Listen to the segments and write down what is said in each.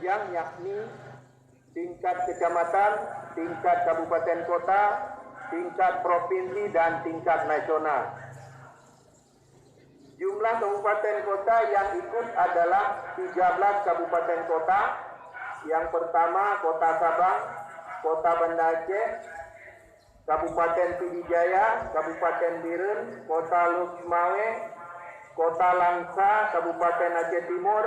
jenjang, yakni tingkat kecamatan, tingkat kabupaten kota, tingkat provinsi, dan tingkat nasional. Jumlah kabupaten kota yang ikut adalah 13 kabupaten kota. Yang pertama Kota Sabang, Kota Banda Aceh, Kabupaten Pidijaya, Kabupaten Biren, Kota Lukmawe, Kota Langsa, Kabupaten Aceh Timur,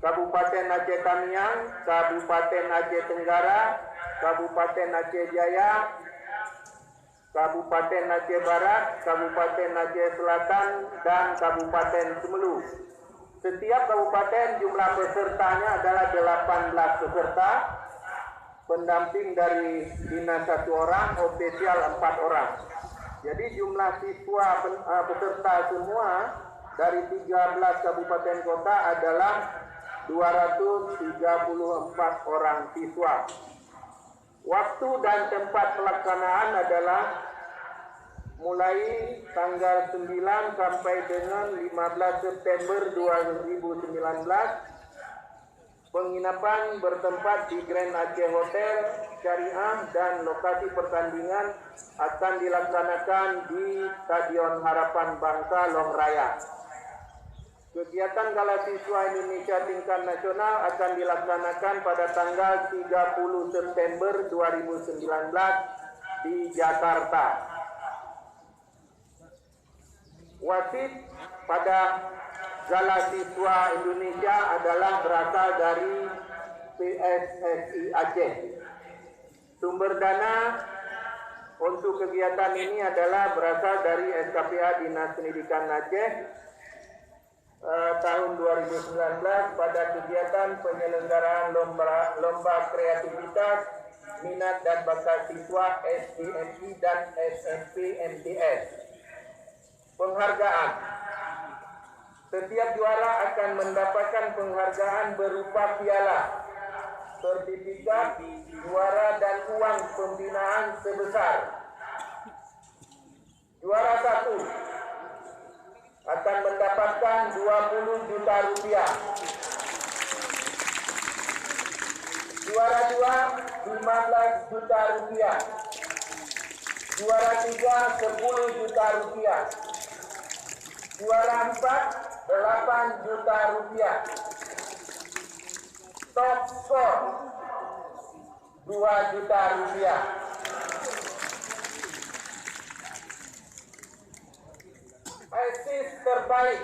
Kabupaten Aceh Tamiang, Kabupaten Aceh Tenggara, Kabupaten Aceh Jaya, Kabupaten Aceh Barat, Kabupaten Aceh Selatan, dan Kabupaten Semelu. Setiap kabupaten jumlah pesertanya adalah 18 peserta, pendamping dari dinas 1 orang, ofisial 4 orang. Jadi jumlah siswa peserta semua dari 13 kabupaten kota adalah 234 orang siswa. Waktu dan tempat pelaksanaan adalah mulai tanggal 9 sampai dengan 15 September 2019. Penginapan bertempat di Grand Aceh Hotel Syariah dan lokasi pertandingan akan dilaksanakan di Stadion Harapan Bangsa Long Raya. Kegiatan Gala Siswa Indonesia tingkat nasional akan dilaksanakan pada tanggal 30 September 2019 di Jakarta. Wasit pada Gala Siswa Indonesia adalah berasal dari PSSI Aceh. Sumber dana untuk kegiatan ini adalah berasal dari SKPA Dinas Pendidikan Aceh tahun 2019 pada kegiatan penyelenggaraan lomba kreativitas, minat dan bakat siswa SDMI dan SMP MTS. Penghargaan. Setiap juara akan mendapatkan penghargaan berupa piala, sertifikat juara, dan uang pembinaan sebesar. Juara 1 akan mendapatkan 20 juta rupiah. Juara 2 15 juta rupiah. Juara 3 10 juta rupiah. Juara 4 8 juta rupiah. Top skor 2 juta rupiah. Asis terbaik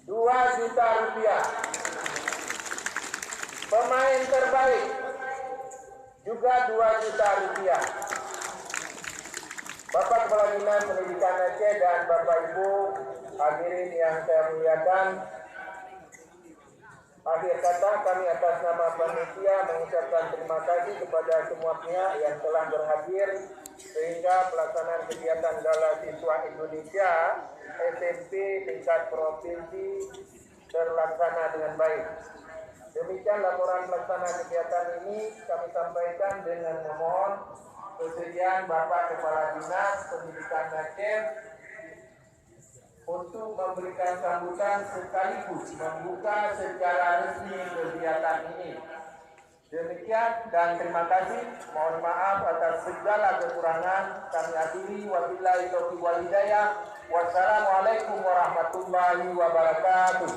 2 juta rupiah. Pemain terbaik juga 2 juta rupiah. Bapak Kepala Dinas Pendidikan Aceh dan Bapak Ibu hadirin yang saya muliakan, akhir kata kami atas nama panitia mengucapkan terima kasih kepada semua pihak yang telah berhadir sehingga pelaksanaan kegiatan Gala Siswa Indonesia SMP tingkat provinsi terlaksana dengan baik. Demikian laporan pelaksanaan kegiatan ini kami sampaikan dengan memohon kesediaan Bapak Kepala Dinas Pendidikan Aceh untuk memberikan sambutan sekaligus membuka secara resmi kegiatan ini. Demikian dan terima kasih. Mohon maaf atas segala kekurangan. Kami akhiri, wabillahi taufiq wal hidayah. Wassalamualaikum warahmatullahi wabarakatuh.